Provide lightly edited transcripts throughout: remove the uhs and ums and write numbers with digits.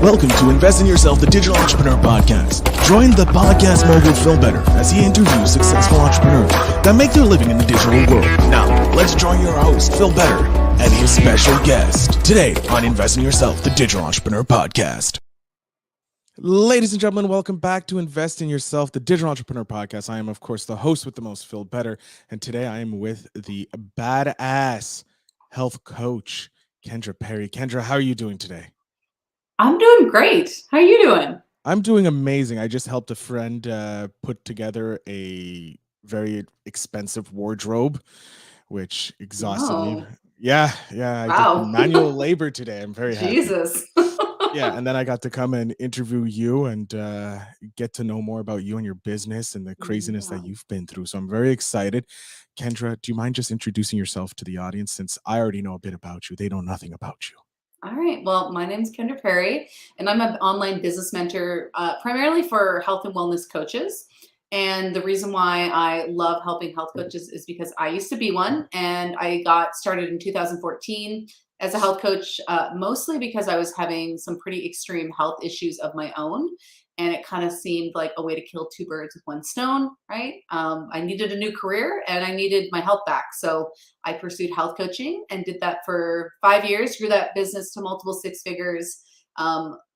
Welcome to Invest in Yourself, the Digital Entrepreneur Podcast. Join the podcast mogul Phil Better as he interviews successful entrepreneurs that make their living in the digital world. Now, let's join your host, Phil Better, and his special guest today on Invest in Yourself, the Digital Entrepreneur Podcast. Ladies and gentlemen, welcome back to Invest in Yourself, the Digital Entrepreneur Podcast. I am, of course, the host with the most, Phil Better, and today I am with the badass health coach, Kendra Perry. Kendra, how are you doing today? I'm doing great. How are you doing? I'm doing amazing. I just helped a friend put together a very expensive wardrobe, which exhausted me. Oh, Yeah, I did wow. some manual labor today. I'm very happy. Jesus. Yeah, and then I got to come and interview you and get to know more about you and your business and the craziness that Yeah. you've been through. So I'm very excited. Kendra, do you mind just introducing yourself to the audience since I already know a bit about you? They know nothing about you. All right. Well, my name is Kendra Perry, and I'm an online business mentor primarily for health and wellness coaches. And the reason why I love helping health coaches is because I used to be one, and I got started in 2014 as a health coach, mostly because I was having some pretty extreme health issues of my own. And it kind of seemed like a way to kill two birds with one stone, right? I needed a new career and I needed my health back. So I pursued health coaching and did that for 5 years, grew that business to multiple six figures.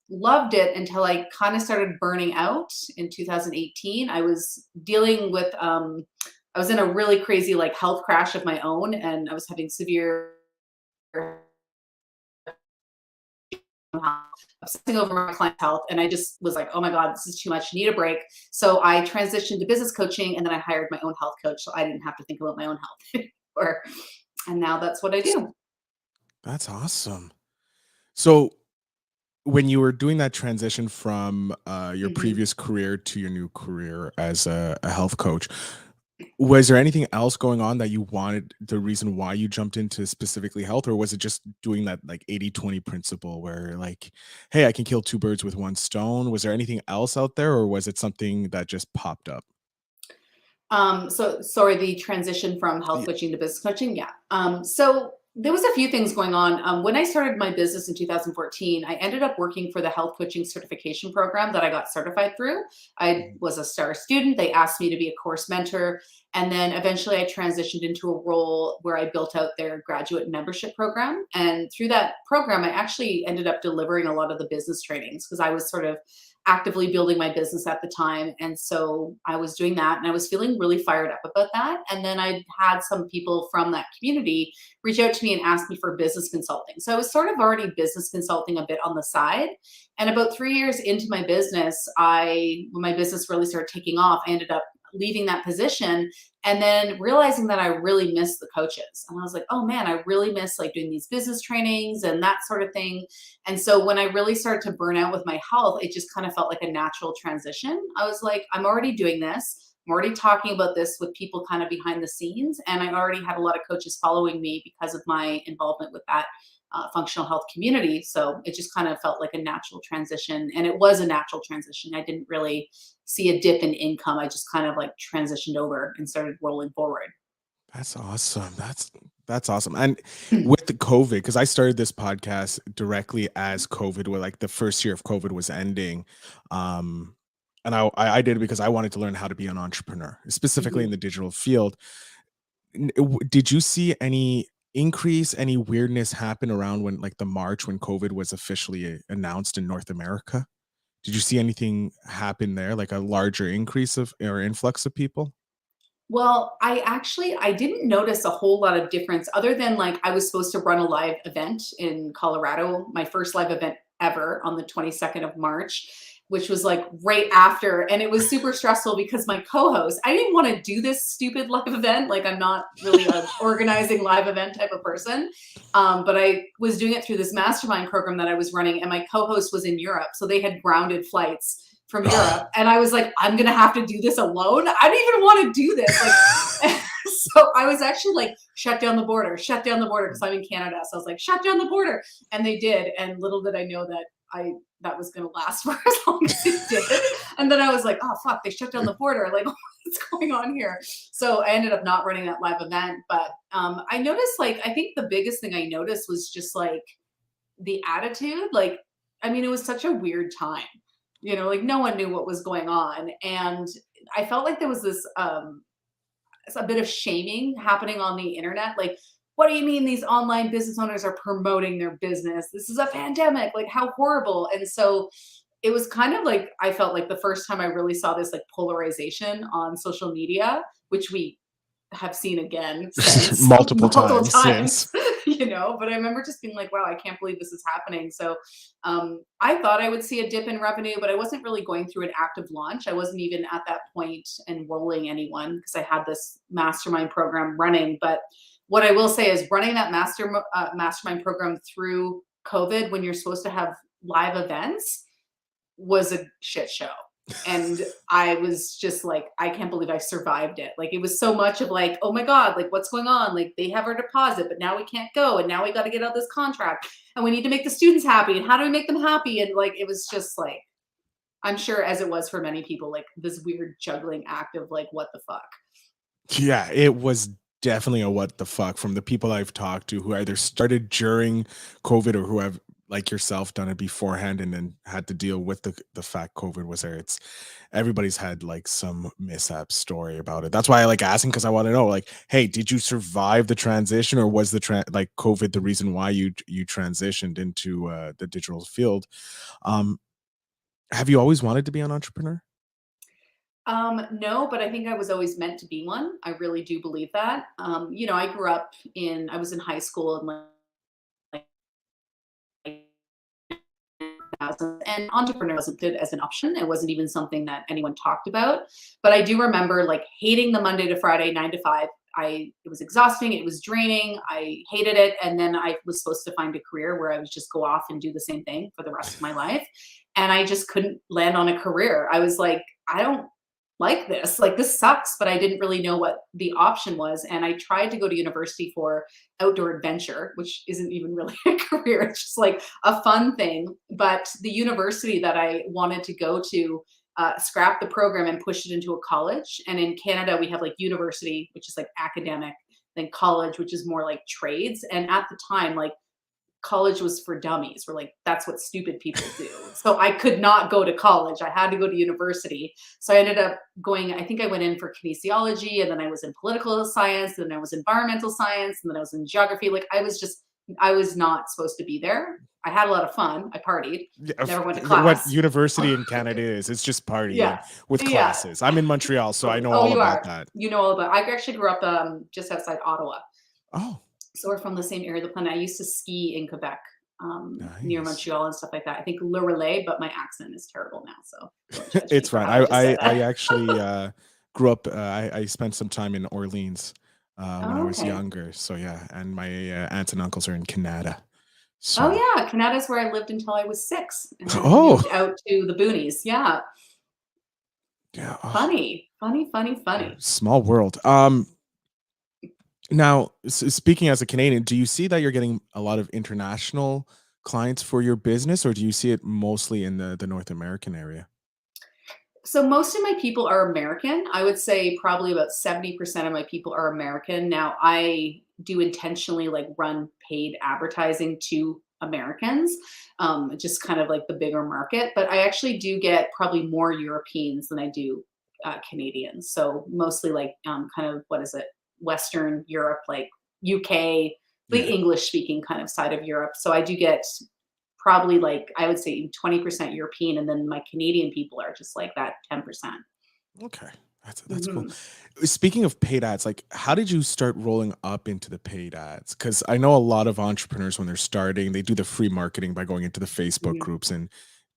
Loved it until I kind of started burning out in 2018. I was dealing with, I was in a really crazy like health crash of my own, and I was having severe obsessing over my client's health. And I just was like, oh my God, this is too much. I need a break. So I transitioned to business coaching, and then I hired my own health coach. So I didn't have to think about my own health anymore. And now that's what I do. That's awesome. So when you were doing that transition from your Mhm. previous career to your new career as a health coach, was there anything else going on that you wanted, the reason why you jumped into specifically health, or was it just doing that like 80-20 principle where like, hey, I can kill two birds with one stone? Was there anything else out there, or was it something that just popped up? So sorry, the transition from health Y- coaching to business coaching. Yeah. So there was a few things going on. When I started my business in 2014, I ended up working for the health coaching certification program that I got certified through. I Mhm. was a star student. They asked me to be a course mentor. And then eventually I transitioned into a role where I built out their graduate membership program. And through that program, I actually ended up delivering a lot of the business trainings because I was sort of actively building my business at the time. And so I was doing that and I was feeling really fired up about that. And then I had some people from that community reach out to me and ask me for business consulting. So I was sort of already business consulting a bit on the side. And about 3 years into my business, when my business really started taking off, I ended up leaving that position and then realizing that I really missed the coaches. And I was like, oh man, I really miss like doing these business trainings and that sort of thing. And so when I really started to burn out with my health, it just kind of felt like a natural transition. I was like, I'm already doing this. I'm already talking about this with people kind of behind the scenes. And I already had a lot of coaches following me because of my involvement with that functional health community. So it just kind of felt like a natural transition. And it was a natural transition. I didn't really see a dip in income. I just kind of like transitioned over and started rolling forward. That's awesome. That's awesome. And with the COVID, because I started this podcast directly as COVID, where like the first year of COVID was ending. Um, and I did it because I wanted to learn how to be an entrepreneur, specifically in Mhm. the digital field. Did you see any increase, any weirdness happen around when like the March when COVID was officially announced in North America? Did you see anything happen there, like a larger increase of or influx of people? Well, I didn't notice a whole lot of difference other than like I was supposed to run a live event in Colorado, my first live event ever on the 22nd of March, which was like right after. And it was super stressful because my co-host, I didn't want to do this stupid live event. Like I'm not really a organizing live event type of person. But I was doing it through this mastermind program that I was running, and my co-host was in Europe. So they had grounded flights from Europe. And I was like, I'm gonna have to do this alone. I didn't even want to do this. Like so I was actually like, shut down the border, because I'm in Canada. So I was like, shut down the border. And they did. And little did I know that I that was gonna last for as long as it did. And then I was like, oh fuck, they shut down the border. Like, what's going on here? So I ended up not running that live event. But I noticed like I think the biggest thing I noticed was just like the attitude. Like I mean, it was such a weird time. Like no one knew what was going on. And I felt like there was this a bit of shaming happening on the internet. Like, what do you mean these online business owners are promoting their business? This is a pandemic. Like, how horrible. And so it was kind of like I felt like the first time I really saw this like polarization on social media, which we have seen again since Multiple multiple times. times, Yes. but I remember just being like, wow, I can't believe this is happening. So I thought I would see a dip in revenue, but I wasn't really going through an active launch. I wasn't even at that point enrolling anyone because I had this mastermind program running. But what I will say is running that mastermind program through COVID when you're supposed to have live events was a shit show. And I was just like, I can't believe I survived it. Like, it was so much of like, oh my God, like, what's going on? Like, they have our deposit, but now we can't go. And now we got to get out this contract and we need to make the students happy. And how do we make them happy? And like, it was just like, I'm sure as it was for many people, like this weird juggling act of like, what the fuck? Yeah, it was definitely a what the fuck from the people I've talked to who either started during COVID or who have like yourself done it beforehand and then had to deal with the fact COVID was there. It's everybody's had like some mishap story about it. That's why I like asking because I want to know like, hey, did you survive the transition or was like COVID the reason why you transitioned into the digital field? Um, have you always wanted to be an entrepreneur? No, but I think I was always meant to be one. I really do believe that. I was in high school and and entrepreneur wasn't good as an option. It wasn't even something that anyone talked about. But I do remember like hating the Monday to Friday, 9 to 5. It was exhausting, it was draining, I hated it. And then I was supposed to find a career where I would just go off and do the same thing for the rest of my life. And I just couldn't land on a career. I was like, I don't like this. Like this sucks, but I didn't really know what the option was. And I tried to go to university for outdoor adventure, which isn't even really a career. It's just like a fun thing. But the university that I wanted to go to scrapped the program and pushed it into a college. And in Canada, we have like university, which is like academic, then college, which is more like trades. And at the time, like college was for dummies. We're like, that's what stupid people do. So I could not go to college. I had to go to university. So I ended up going, I think I went in for kinesiology and then I was in political science, and then I was environmental science, and then I was in geography. Like I was not supposed to be there. I had a lot of fun. I partied, Yeah, never went to what class. university in Canada is, it's just partying Yeah. with Yeah. classes. I'm in Montreal, so I know Oh, all you about are. that. You know all about. I actually grew up just outside Ottawa. Oh, So we're from the same area of the planet. I used to ski in Quebec, near nice. Montreal and stuff like that. I think Le Relais, but my accent is terrible now, so don't judge me It's for right. how I just said I that. actually grew up. I spent some time in Orleans when I Oh, was okay. younger. So yeah, and my aunts and uncles are in Canada. Oh, So yeah, Canada's where I lived until I was 6, and then we oh moved out to the boonies. Yeah, yeah, oh, funny, funny, funny, funny. small world. Now speaking as a Canadian, do you see that you're getting a lot of international clients for your business, or do you see it mostly in the North American area? So most of my people are American. I would say probably about 70% of my people are American. Now I do intentionally like run paid advertising to Americans, just kind of like the bigger market. But I actually do get probably more Europeans than I do Canadians. So mostly like kind of what is it, Western Europe, like UK, the Yeah. English speaking kind of side of Europe. So I do get probably like I would say 20% European, and then my Canadian people are just like that 10%. Okay. That's cool. Mhm. Speaking of paid ads, like how did you start rolling up into the paid ads? Because I know a lot of entrepreneurs when they're starting, they do the free marketing by going into the Facebook Mhm. groups and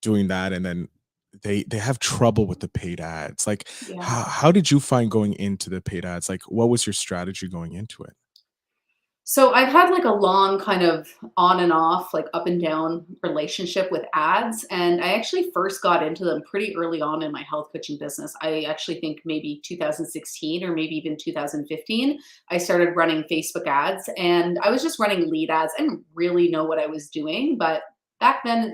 doing that, and then they have trouble with the paid ads. Like Yeah. how did you find going into the paid ads? Like what was your strategy going into it? So I've had like a long kind of on and off, like up and down relationship with ads. And I actually first got into them pretty early on in my health coaching business. I actually think maybe 2016 or maybe even 2015, I started running Facebook ads, and I was just running lead ads. I didn't really know what I was doing, but back then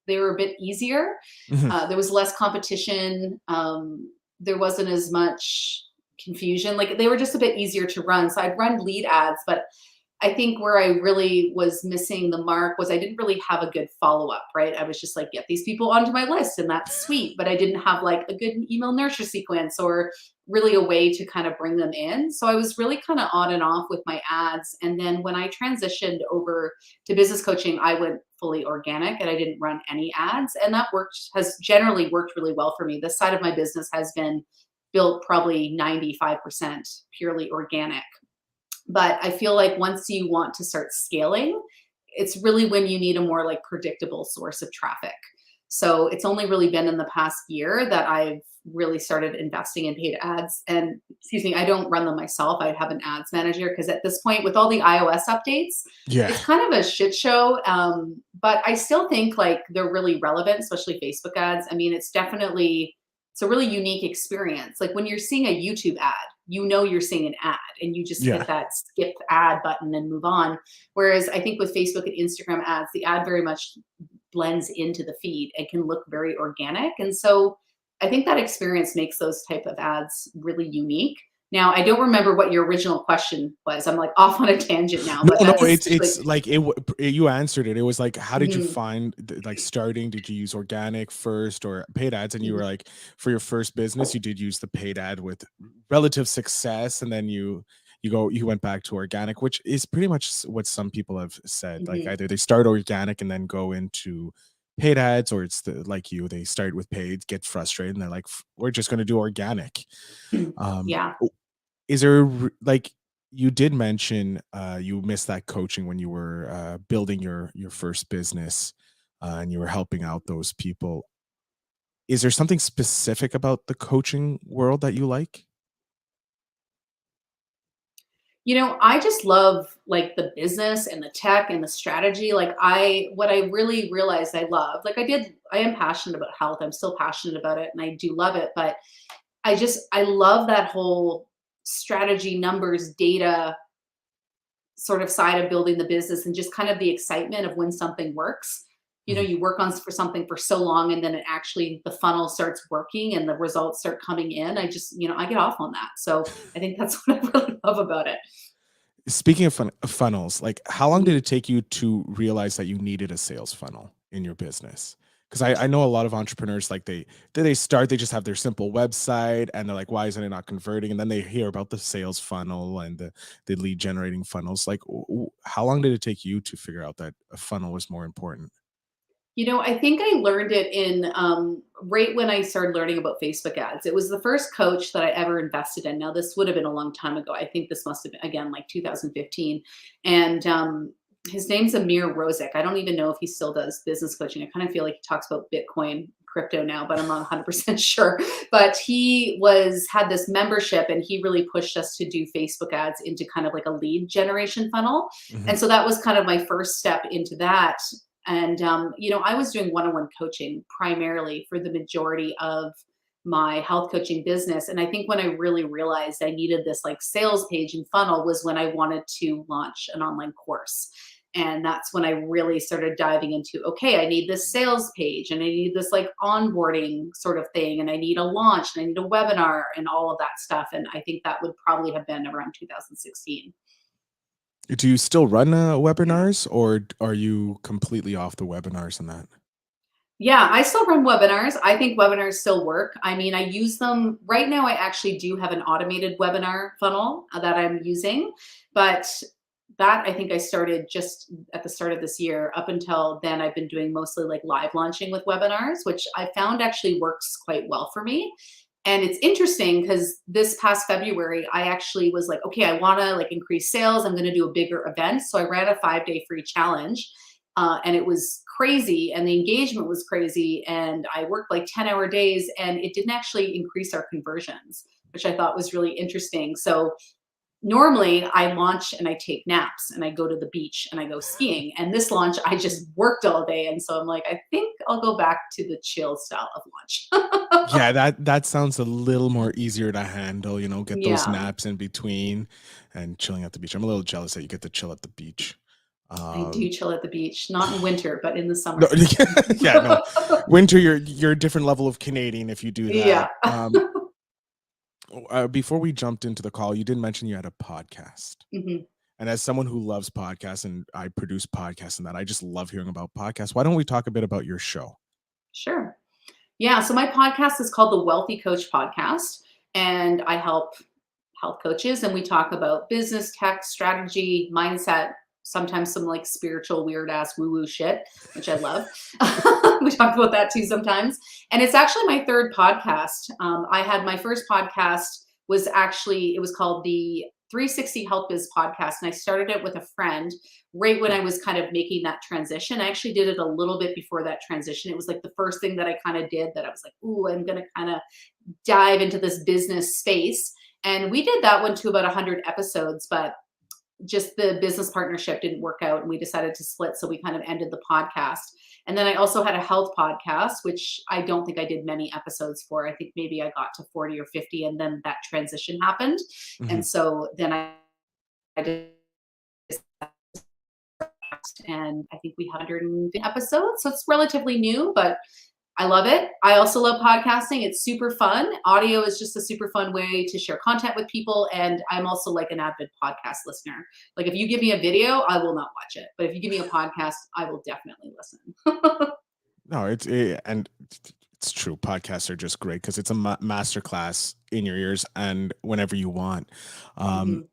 they were a bit easier. Mhm. There was less competition. There wasn't as much confusion. Like they were just a bit easier to run. So I'd run lead ads, but I think where I really was missing the mark was I didn't really have a good follow-up, right? I was just like, get these people onto my list and that's sweet. But I didn't have like a good email nurture sequence or really a way to kind of bring them in. So I was really kind of on and off with my ads. And then when I transitioned over to business coaching, I went fully organic and I didn't run any ads. And that has generally worked really well for me. This side of my business has been built probably 95% purely organic. But I feel like once you want to start scaling, it's really when you need a more like predictable source of traffic. So it's only really been in the past year that I've really started investing in paid ads. And excuse me, I don't run them myself. I have an ads manager because at this point, with all the iOS updates, Yeah. it's kind of a shit show. But I still think like they're really relevant, especially Facebook ads. I mean, it's a really unique experience. Like when you're seeing a YouTube ad, you know you're seeing an ad and you just Yeah. hit that skip ad button and move on. Whereas I think with Facebook and Instagram ads, the ad very much blends into the feed and can look very organic. And so I think that experience makes those type of ads really unique. Now, I don't remember what your original question was. I'm like off on a tangent now, No, but no, that's it's essentially. like you answered it. It was like, how did you Mhm, find like starting? Did you use organic first or paid ads? And you mhm, were like, for your first business, you did use the paid ad with relative success, and then you went back to organic, which is pretty much what some people have said. Like mhm. either they start organic and then go into paid ads, or it's like they start with paid, get frustrated, and they're like, we're just going to do organic." Um, Yeah. is there like you did mention you missed that coaching when you were building your first business and you were helping out those people. Is there something specific about the coaching world that you like? I just love like the business and the tech and the strategy. What I really realized I love, I am passionate about health. I'm still passionate about it and I do love it. But I love that whole strategy, numbers, data sort of side of building the business and just kind of the excitement of when something works. Mhm. You work on for something for so long and then it actually, the funnel starts working and the results start coming in. I get off on that. So I think that's what I really love about it. Speaking of funnels, like how long did Mhm. it take you to realize that you needed a sales funnel in your business? Because I know a lot of entrepreneurs, like they start, they just have their simple website and they're like, why isn't it not converting? And then they hear about the sales funnel and the lead generating funnels. Like, how long did it take you to figure out that a funnel was more important? I think I learned it in right when I started learning about Facebook ads. It was the first coach that I ever invested in. Now, this would have been a long time ago. I think this must have been, again, like 2015. And his name's Amir Rozek. I don't even know if he still does business coaching. I kind of feel like he talks about Bitcoin crypto now, but I'm not 100% sure. But had this membership and he really pushed us to do Facebook ads into kind of like a lead generation funnel. Mhm. And so that was kind of my first step into that. And, I was doing one on one coaching primarily for the majority of my health coaching business. And I think when I really realized I needed this like sales page and funnel was when I wanted to launch an online course. And that's when I really started diving into, okay, I need this sales page and I need this like onboarding sort of thing. And I need a launch and I need a webinar and all of that stuff. And I think that would probably have been around 2016. Do you still run webinars, or are you completely off the webinars and that? Yeah, I still run webinars. I think webinars still work. I mean, I use them right now. I actually do have an automated webinar funnel that I'm using, but that I think I started just at the start of this year. Up until then, I've been doing mostly like live launching with webinars, which I found actually works quite well for me. And it's interesting because this past February, I actually was like, okay, I want to like increase sales. I'm going to do a bigger event. So I ran a 5-day free challenge and it was crazy and the engagement was crazy and I worked like 10-hour days and it didn't actually increase our conversions, which I thought was really interesting. So normally I launch and I take naps and I go to the beach and I go skiing, and this launch I just worked all day, and so I'm like, I think I'll go back to the chill style of launch. Yeah, that sounds a little more easier to handle, get those Yeah, naps in between and chilling at the beach. I'm a little jealous that you get to chill at the beach. I do Um, chill at the beach, not in winter but in the no, summer. yeah, no. Winter, you're a different level of Canadian if you do Yeah. that. Before we jumped into the call, you did mention you had a podcast. Mhm. And as someone who loves podcasts and I produce podcasts and that, I just love hearing about podcasts. Why don't we talk a bit about your show? Sure. Yeah, so my podcast is called the Wealthy Coach Podcast, and I help health coaches, and we talk about business, tech, strategy, mindset, sometimes some like spiritual weird ass woo woo shit, which I love. We talk about that too sometimes. And it's actually my third podcast. I had my first podcast was actually, it was called the 360 Health Biz podcast. And I started it with a friend right when I was kind of making that transition. I actually did it a little bit before that transition. It was like the first thing that I kind of did that I was like, ooh, I'm going to kind of dive into this business space. And we did that one to about 100 episodes, but just the business partnership didn't work out and we decided to split. So we kind of ended the podcast. And then I also had a health podcast, which I don't think I did many episodes for. I think maybe I got to 40 or 50 and then that transition happened. Mhm. And so then I did and I think we had 150 episodes. So it's relatively new, but I love it. I also love podcasting. It's super fun. Audio is just a super fun way to share content with people. And I'm also like an avid podcast listener. Like if you give me a video, I will not watch it. But if you give me a podcast, I will definitely listen. No, and it's true. Podcasts are just great because it's a masterclass in your ears and whenever you want. Um, Mhm.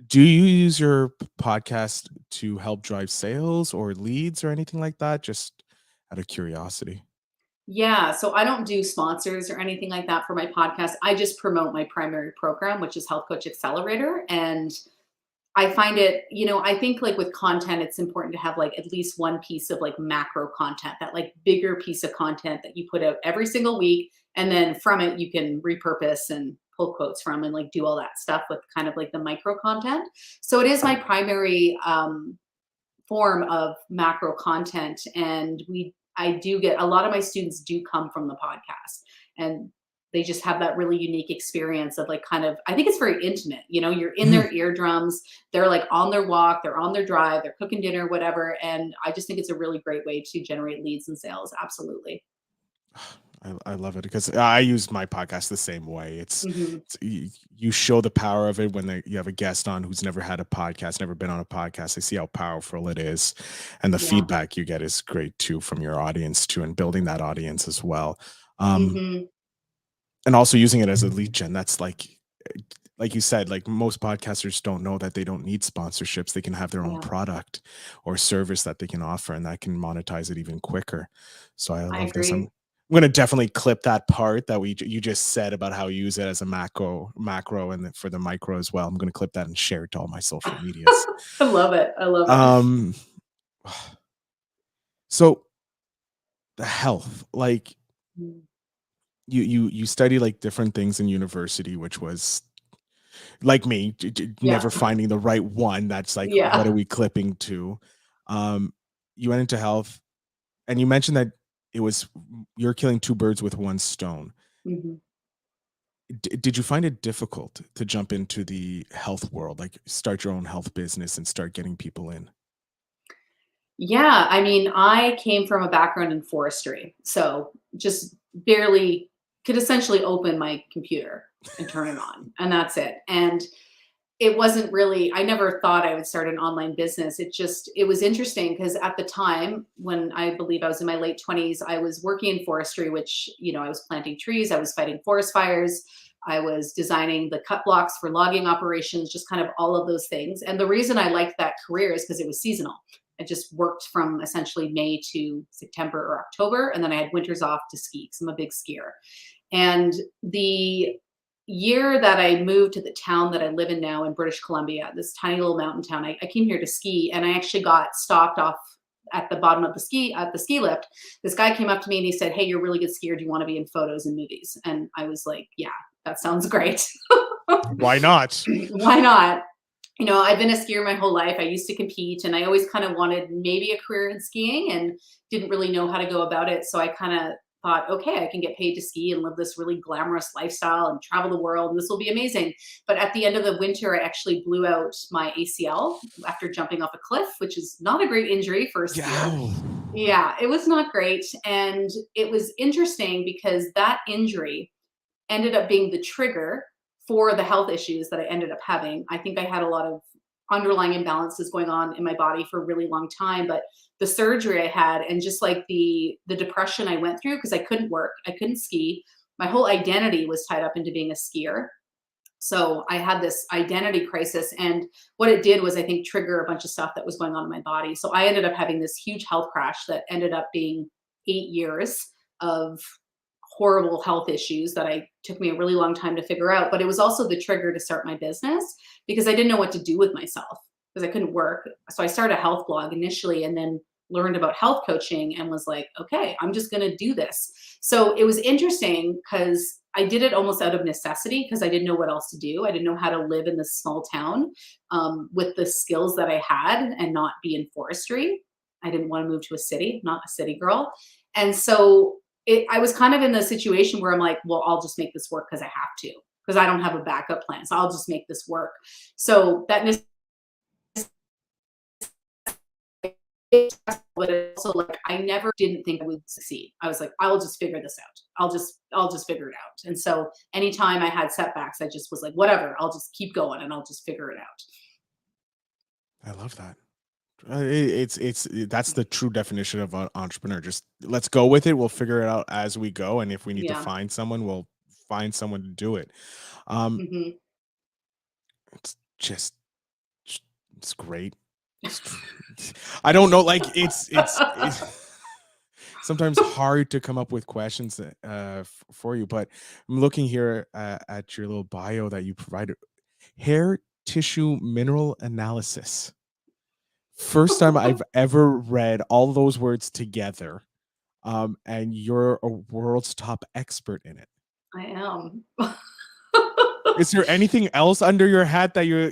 do you use your podcast to help drive sales or leads or anything like that? Just out of curiosity. Yeah, so I don't do sponsors or anything like that for my podcast. I just promote my primary program, which is Health Coach Accelerator. And I find it, I think like with content, it's important to have like at least one piece of like macro content, that like bigger piece of content that you put out every single week. And then from it, you can repurpose and pull quotes from and like do all that stuff with kind of like the micro content. So it is my primary form of macro content. And I do get a lot of my students do come from the podcast and they just have that really unique experience of like kind of, I think it's very intimate. You're in Mhm. their eardrums, they're like on their walk, they're on their drive, they're cooking dinner, whatever. And I just think it's a really great way to generate leads and sales. Absolutely. I love it because I use my podcast the same way. Hmm. You show the power of it when you have a guest on who's never had a podcast, never been on a podcast. They see how powerful it is, and the Yeah. feedback you get is great too from your audience too, and building that audience as well. Um, Hmm. and also using it as a lead gen. That's like you said, like most podcasters don't know that they don't need sponsorships. They can have their own Yeah, product or service that they can offer, and that can monetize it even quicker. So I I love this. I'm agree. going to definitely clip that part that you just said about how you use it as a macro, and for the micro as well. I'm going to clip that and share it to all my social medias. I love it. I love it. Um, so the health, like Mm. you study like different things in university, which was like me, Yeah. never finding the right one. That's like, what are Yeah. we clipping to? You went into health, and you mentioned that it was you're killing two birds with one stone. Mhm. Did you find it difficult to jump into the health world, like start your own health business and start getting people in? Yeah, I mean, I came from a background in forestry, so just barely could essentially open my computer and turn it on, and that's it. And it wasn't really, I never thought I would start an online business. It was interesting because at the time when I believe I was in my late 20s, I was working in forestry, which, I was planting trees, I was fighting forest fires, I was designing the cut blocks for logging operations, just kind of all of those things. And the reason I liked that career is because it was seasonal. I just worked from essentially May to September or October, and then I had winters off to ski because I'm a big skier. And the year that I moved to the town that I live in now in British Columbia, this tiny little mountain town, I came here to ski and I actually got stopped off at the bottom of the ski lift. This guy came up to me and he said, "Hey, you're a really good skier. Do you want to be in photos and movies?" And I was like, "Yeah, that sounds great." Why not? Why not? I've been a skier my whole life. I used to compete and I always kind of wanted maybe a career in skiing and didn't really know how to go about it. So I kind of thought, okay, I can get paid to ski and live this really glamorous lifestyle and travel the world, and this will be amazing. But at the end of the winter, I actually blew out my ACL after jumping off a cliff, which is not a great injury for a skier. Yeah. Yeah, it was not great. And it was interesting because that injury ended up being the trigger for the health issues that I ended up having. I think I had a lot of underlying imbalances going on in my body for a really long time. But the surgery I had, and just like the depression I went through, because I couldn't work, I couldn't ski. My whole identity was tied up into being a skier. So I had this identity crisis, and what it did was, I think, trigger a bunch of stuff that was going on in my body. So I ended up having this huge health crash that ended up being 8 years of horrible health issues that I took me a really long time to figure out. But it was also the trigger to start my business, because I didn't know what to do with myself because I couldn't work. So I started a health blog initially, and then learned about health coaching and was like, okay, I'm just going to do this. So it was interesting because I did it almost out of necessity, because I didn't know what else to do. I didn't know how to live in this small town with the skills that I had and not be in forestry. I didn't want to move to a city, not a city girl. And so I was kind of in the situation where I'm like, well, I'll just make this work because I have to, because I don't have a backup plan. So I'll just make this work. So that but also, like, I never didn't think I would succeed. I was like, I will just figure this out. I'll just figure it out. And so anytime I had setbacks, I just was like, whatever, I'll just keep going and I'll just figure it out. I love that. It's that's the true definition of an entrepreneur. Just let's go with it. We'll figure it out as we go. And if we need to Yeah. find someone, we'll find someone to do it. Um, Hmm. it's just, it's great. I don't know, like it's sometimes hard to come up with questions for you, but I'm looking here at your little bio that you provided. Hair tissue mineral analysis. First time I've ever read all those words together. And you're a world's top expert in it. I am. Is there anything else under your hat that you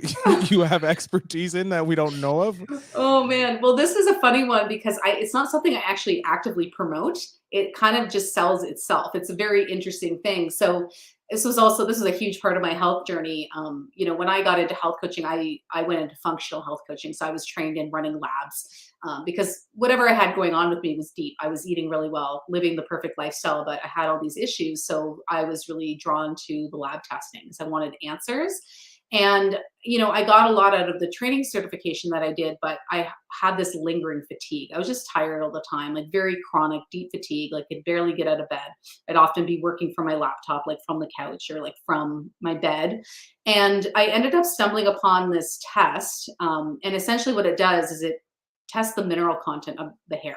you have expertise in that we don't know of? Oh man. Well, this is a funny one because it's not something I actually actively promote. It kind of just sells itself. It's a very interesting thing. So this was a huge part of my health journey. When I got into health coaching, I went into functional health coaching. So I was trained in running labs because whatever I had going on with me was deep. I was eating really well, living the perfect lifestyle, but I had all these issues. So I was really drawn to the lab testing because I wanted answers. And, I got a lot out of the training certification that I did, but I had this lingering fatigue. I was just tired all the time, like very chronic, deep fatigue, like could barely get out of bed. I'd often be working from my laptop, like from the couch or like from my bed. And I ended up stumbling upon this test. And essentially what it does is it tests the mineral content of the hair.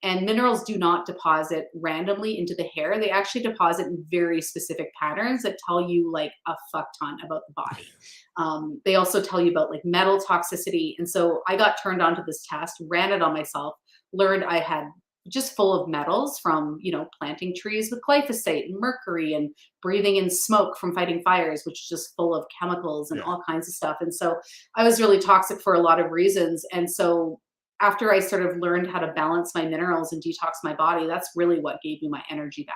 And minerals do not deposit randomly into the hair. They actually deposit in very specific patterns that tell you like a fuck ton about the body. They also tell you about like metal toxicity. And so I got turned on to this test, ran it on myself, learned I had just full of metals from, planting trees with glyphosate and mercury and breathing in smoke from fighting fires, which is just full of chemicals and all kinds of stuff. And so I was really toxic for a lot of reasons. And so after I sort of learned how to balance my minerals and detox my body, that's really what gave me my energy back.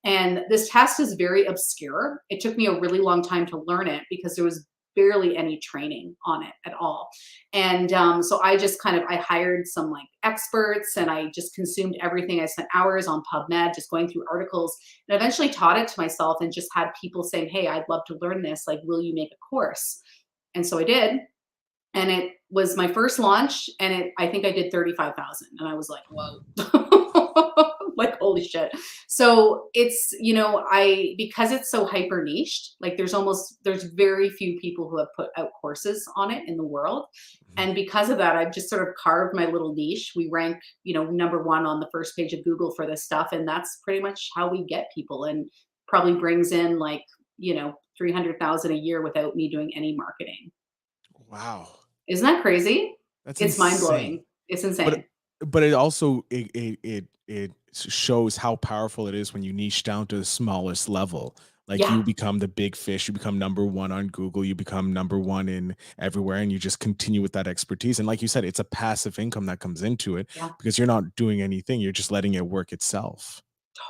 And this test is very obscure. It took me a really long time to learn it because there was barely any training on it at all. And so I just I hired some like experts and I just consumed everything. I spent hours on PubMed just going through articles and eventually taught it to myself and just had people saying, hey, I'd love to learn this. Like, will you make a course? And so I did. And it was my first launch and I think I did 35,000 and I was like, whoa, like, holy shit. So it's, because it's so hyper niched, like there's very few people who have put out courses on it in the world. And because of that, I've just sort of carved my little niche. We rank, number one on the first page of Google for this stuff. And that's pretty much how we get people and probably brings in like, 300,000 a year without me doing any marketing. Wow. Isn't that crazy? It's mind blowing. It's insane. But it also it shows how powerful it is when you niche down to the smallest level. Like you become the big fish, you become number one on Google, you become number one in everywhere, and you just continue with that expertise. And like you said, it's a passive income that comes into it because you're not doing anything, you're just letting it work itself.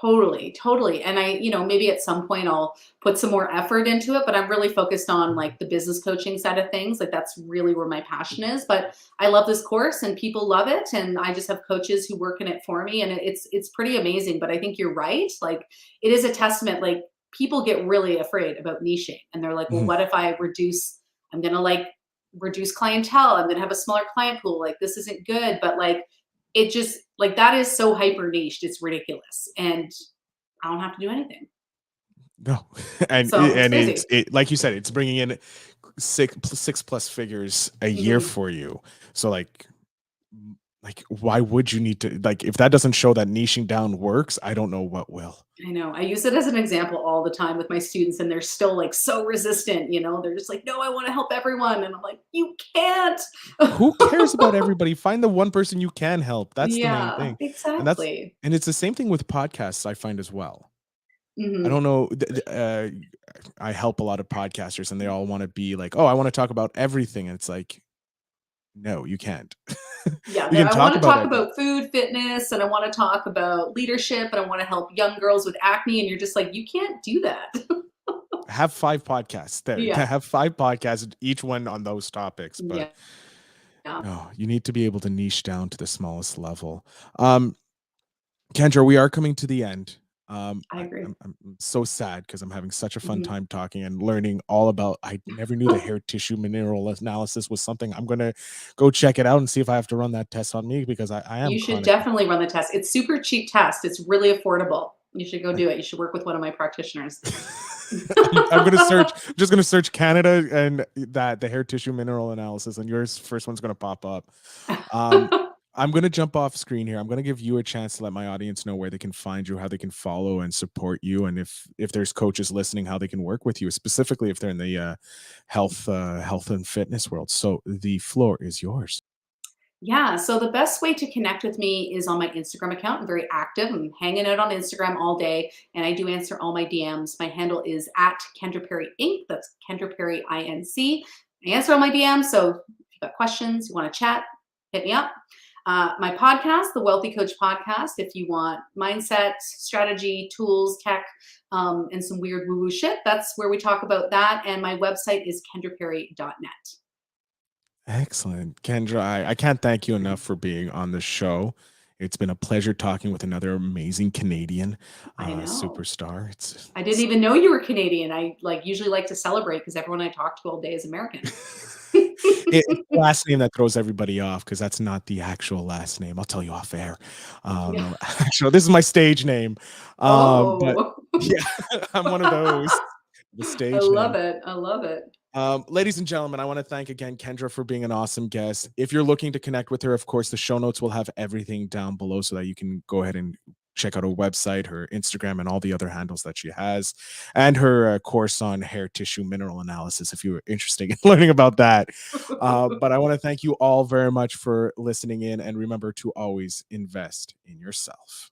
Totally. And I, maybe at some point I'll put some more effort into it, but I'm really focused on like the business coaching side of things. Like that's really where my passion is, but I love this course and people love it. And I just have coaches who work in it for me and it's pretty amazing. But I think you're right. Like it is a testament, like people get really afraid about niching and they're like, well, what if I reduce, I'm going to like reduce clientele. I'm going to have a smaller client pool. Like, this isn't good, but like, it just like, that is so hyper niched. It's ridiculous. And I don't have to do anything. No, and So it's it like you said, it's bringing in six plus figures a year for you. So like why would you need to, like, if that doesn't show that niching down works, I don't know what will. I know. I use it as an example all the time with my students, and they're still like so resistant, they're just like, no, I want to help everyone. And I'm like, you can't. Who cares about everybody? Find the one person you can help. That's the main Yeah, thing. exactly. And it's the same thing with podcasts, I find as well. I Hmm. don't know. I help a lot of podcasters and they all want to be like, oh, I want to talk about everything. And it's like, no, you can't. Yeah, We can I want talk to about talk everything. about food, fitness, and I want to talk about leadership, and I want to help young girls with acne. And you're just like, you can't do that. Have 5 podcasts there. You can Yeah, have 5 podcasts, each one on those topics. But yeah, yeah. no, you need to be able to niche down to the smallest level. Um, Kendra, we are coming to the end. I agree. I'm so sad because I'm having such a fun Hmm. time talking and learning all about. I never knew the hair tissue mineral analysis was something. I'm gonna go check it out and see if I have to run that test on me because I am You should chronically. definitely run the test. It's super cheap test. It's really affordable. You should go do it. You should work with one of my practitioners. I'm gonna search. Just gonna search Canada and that the hair tissue mineral analysis, and yours first one's gonna pop up. Um, I'm gonna jump off screen here. I'm gonna give you a chance to let my audience know where they can find you, how they can follow and support you, and if there's coaches listening, how they can work with you, specifically if they're in the health and fitness world. So the floor is yours. Yeah, so the best way to connect with me is on my Instagram account. I'm very active. I'm hanging out on Instagram all day, and I do answer all my DMs. My handle is at Kendra Perry Inc. That's Kendra Perry INC. I answer all my DMs, so if you've got questions, you want to chat, hit me up. My podcast, the Wealthy Coach Podcast, if you want mindset, strategy, tools, tech, and some weird woo-woo shit, that's where we talk about that. And my website is kendraperry.net. Excellent. Kendra, I can't thank you enough for being on the show. It's been a pleasure talking with another amazing Canadian I know. superstar. I didn't even know you were Canadian. I usually like to celebrate because everyone I talk to all day is American. It's the last name that throws everybody off because that's not the actual last name. I'll tell you off air. Yeah. Actually, this is my stage name. But Oh, yeah, I'm one of those. The I stage love name. it. I love it. Ladies and gentlemen, I want to thank again Kendra for being an awesome guest. If you're looking to connect with her, of course, the show notes will have everything down below so that you can go ahead and check out her website, her Instagram, and all the other handles that she has, and her course on hair tissue mineral analysis if you're interested in learning about that. But I want to thank you all very much for listening in, and remember to always invest in yourself.